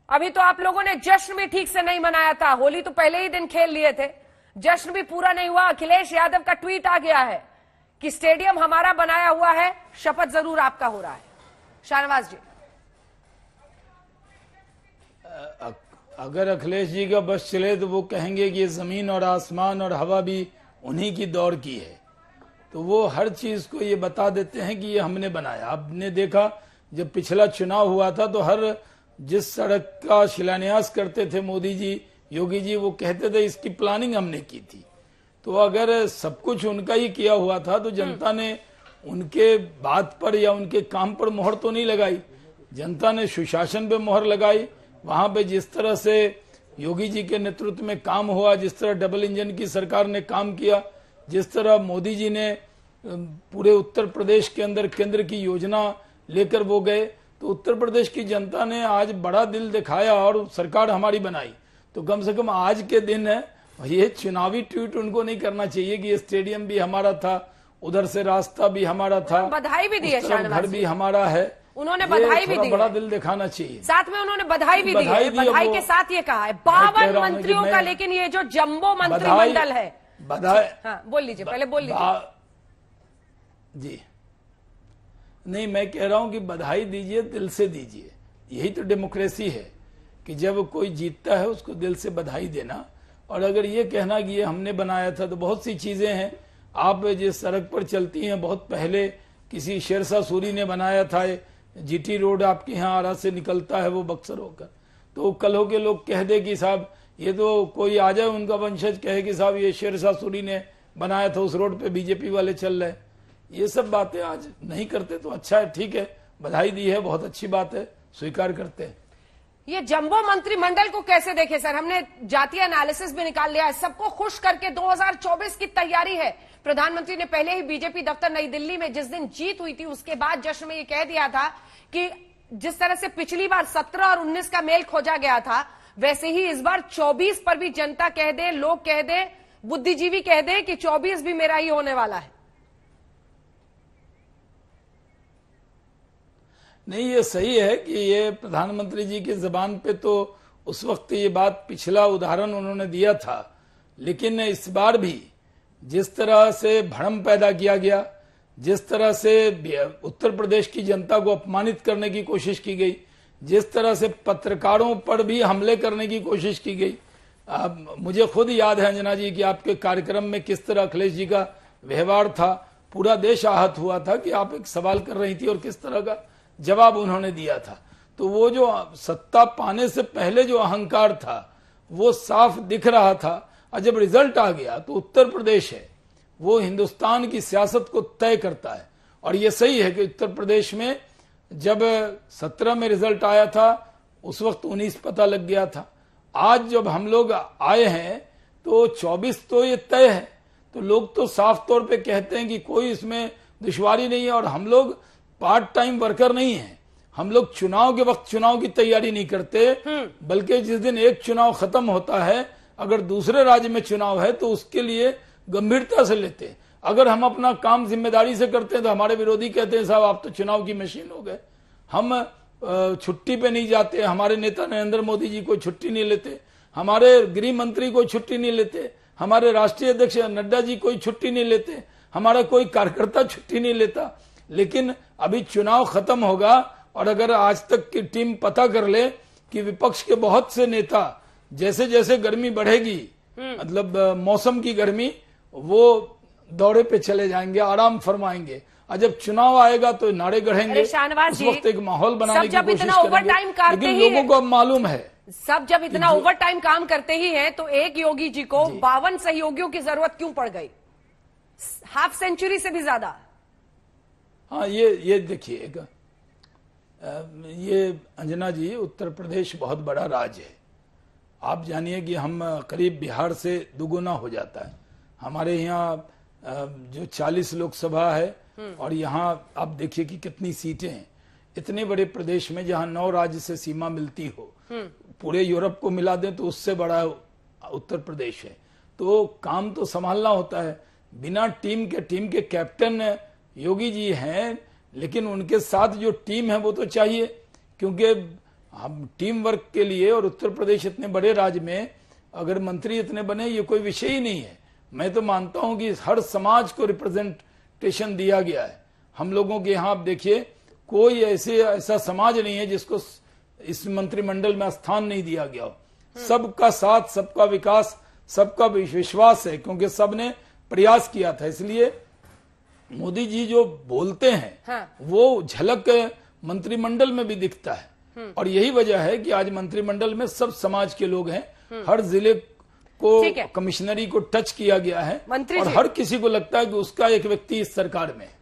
अभी तो आप लोगों ने जश्न भी ठीक से नहीं मनाया था, होली तो पहले ही दिन खेल लिए थे, जश्न भी पूरा नहीं हुआ। अखिलेश यादव का ट्वीट आ गया है कि स्टेडियम हमारा बनाया हुआ है, शपथ जरूर आपका हो रहा है। शाहनवाज जी, अगर अखिलेश जी का बस चले तो वो कहेंगे कि ये जमीन और आसमान और हवा भी उन्हीं की दौर की है, तो वो हर चीज को ये बता देते हैं कि ये हमने बनाया। आपने देखा जब पिछला चुनाव हुआ था तो हर जिस सड़क का शिलान्यास करते थे मोदी जी, योगी जी, वो कहते थे इसकी प्लानिंग हमने की थी। तो अगर सब कुछ उनका ही किया हुआ था तो जनता ने उनके बात पर या उनके काम पर मोहर तो नहीं लगाई, जनता ने सुशासन पे मोहर लगाई। वहां पे जिस तरह से योगी जी के नेतृत्व में काम हुआ, जिस तरह डबल इंजन की सरकार ने काम किया, जिस तरह मोदी जी ने पूरे उत्तर प्रदेश के अंदर केंद्र की योजना लेकर वो गए, तो उत्तर प्रदेश की जनता ने आज बड़ा दिल दिखाया और सरकार हमारी बनाई। तो कम से कम आज के दिन है, ये चुनावी ट्वीट उनको नहीं करना चाहिए कि ये स्टेडियम भी हमारा था, उधर से रास्ता भी हमारा था, बधाई भी दी है, घर भी हमारा है, उन्होंने बधाई भी दी, बड़ा दिल दिखाना चाहिए। साथ में उन्होंने बधाई भी दी है, बधाई के साथ ये कहा है 52 मंत्रियों का, लेकिन ये जो जंबो मंत्रिमंडल है, बधाई। हाँ, बोल लीजिए, पहले बोल लीजिए जी। नहीं, मैं कह रहा हूं कि बधाई दीजिए, दिल से दीजिए। यही तो डेमोक्रेसी है कि जब कोई जीतता है उसको दिल से बधाई देना। और अगर ये कहना कि ये हमने बनाया था, तो बहुत सी चीजें हैं। आप जिस सड़क पर चलती हैं, बहुत पहले किसी शेरशाह सूरी ने बनाया था, जीटी रोड आपके यहाँ आरा से निकलता है वो बक्सर होकर, तो कल हो के लोग कह दे कि साहब ये तो कोई आ जाए उनका वंशज कहे कि साहब ये शेरशाह सूरी ने बनाया था, उस रोड पे बीजेपी वाले चल रहे। ये सब बातें आज नहीं करते तो अच्छा है, ठीक है, बधाई दी है, बहुत अच्छी बात है, स्वीकार करते हैं। ये जंबो मंत्रिमंडल को कैसे देखे सर? हमने जातीय एनालिसिस भी निकाल लिया है, सबको खुश करके 2024 की तैयारी है। प्रधानमंत्री ने पहले ही बीजेपी दफ्तर नई दिल्ली में जिस दिन जीत हुई थी उसके बाद जश्न में ये कह दिया था कि जिस तरह से पिछली बार 17 और 19 का मेल खोजा गया था, वैसे ही इस बार 24 पर भी जनता कह दे, लोग कह दे, बुद्धिजीवी कह दे कि 24 भी मेरा ही होने वाला है। नहीं, ये सही है कि ये प्रधानमंत्री जी की जबान पे तो उस वक्त ये बात, पिछला उदाहरण उन्होंने दिया था, लेकिन इस बार भी जिस तरह से भ्रम पैदा किया गया, जिस तरह से उत्तर प्रदेश की जनता को अपमानित करने की कोशिश की गई, जिस तरह से पत्रकारों पर भी हमले करने की कोशिश की गई, मुझे खुद याद है अंजना जी कि आपके कार्यक्रम में किस तरह अखिलेश जी का व्यवहार था। पूरा देश आहत हुआ था कि आप एक सवाल कर रही थी और किस तरह का जवाब उन्होंने दिया था। तो वो जो सत्ता पाने से पहले जो अहंकार था वो साफ दिख रहा था, और जब रिजल्ट आ गया तो उत्तर प्रदेश है वो हिंदुस्तान की सियासत को तय करता है। और ये सही है कि उत्तर प्रदेश में जब 17 में रिजल्ट आया था उस वक्त 19 पता लग गया था। आज जब हम लोग आए हैं तो 24 तो ये तय है, तो लोग तो साफ तौर पे कहते हैं कि कोई इसमें दुश्वारी नहीं है। और हम लोग पार्ट टाइम वर्कर नहीं है, हम लोग चुनाव के वक्त चुनाव की तैयारी नहीं करते, बल्कि जिस दिन एक चुनाव खत्म होता है, अगर दूसरे राज्य में चुनाव है तो उसके लिए गंभीरता से लेते हैं। अगर हम अपना काम जिम्मेदारी से करते हैं तो हमारे विरोधी कहते हैं साहब आप तो चुनाव की मशीन हो गए। हम छुट्टी पे नहीं जाते, हमारे नेता नरेंद्र मोदी जी कोई छुट्टी नहीं लेते, हमारे गृह मंत्री कोई छुट्टी नहीं लेते, हमारे राष्ट्रीय अध्यक्ष नड्डा जी कोई छुट्टी नहीं लेते, हमारा कोई कार्यकर्ता छुट्टी नहीं लेता। लेकिन अभी चुनाव खत्म होगा और अगर आज तक की टीम पता कर ले कि विपक्ष के बहुत से नेता जैसे जैसे गर्मी बढ़ेगी, मतलब मौसम की गर्मी, वो दौरे पे चले जाएंगे, आराम फरमाएंगे, और जब चुनाव आएगा तो नारे गढ़ेंगे। उस वक्त एक माहौल बनाने की कोशिश करेंगे। लेकिन लोगों को अब मालूम है, सब जब इतना ओवर टाइम काम करते ही हैं तो एक योगी जी को 52 सहयोगियों की जरूरत क्यों पड़ गई, हाफ सेंचुरी से भी ज्यादा? हाँ, ये देखिए, ये अंजना जी, उत्तर प्रदेश बहुत बड़ा राज्य है। आप जानिए कि हम करीब बिहार से दुगुना हो जाता है। हमारे यहाँ जो 40 लोकसभा है और यहाँ आप देखिए कि कितनी सीटें हैं। इतने बड़े प्रदेश में जहाँ 9 राज्य से सीमा मिलती हो, पूरे यूरोप को मिला दें तो उससे बड़ा उत्तर प्रदेश है। तो काम तो संभालना होता है। बिना टीम के कैप्टन योगी जी हैं, लेकिन उनके साथ जो टीम है वो तो चाहिए, क्योंकि हम टीम वर्क के लिए, और उत्तर प्रदेश इतने बड़े राज्य में अगर मंत्री इतने बने, ये कोई विषय ही नहीं है। मैं तो मानता हूं कि हर समाज को रिप्रेजेंटेशन दिया गया है। हम लोगों के यहाँ आप देखिए, कोई ऐसा समाज नहीं है जिसको इस मंत्रिमंडल में स्थान नहीं दिया गया हो। सबका साथ, सबका विकास, सबका विश्वास है, क्योंकि सबने प्रयास किया था। इसलिए मोदी जी जो बोलते हैं, हाँ। वो झलक मंत्रिमंडल में भी दिखता है। और यही वजह है कि आज मंत्रिमंडल में सब समाज के लोग हैं। हर जिले को, कमिश्नरी को टच किया गया है, और हर किसी को लगता है कि उसका एक व्यक्ति इस सरकार में है।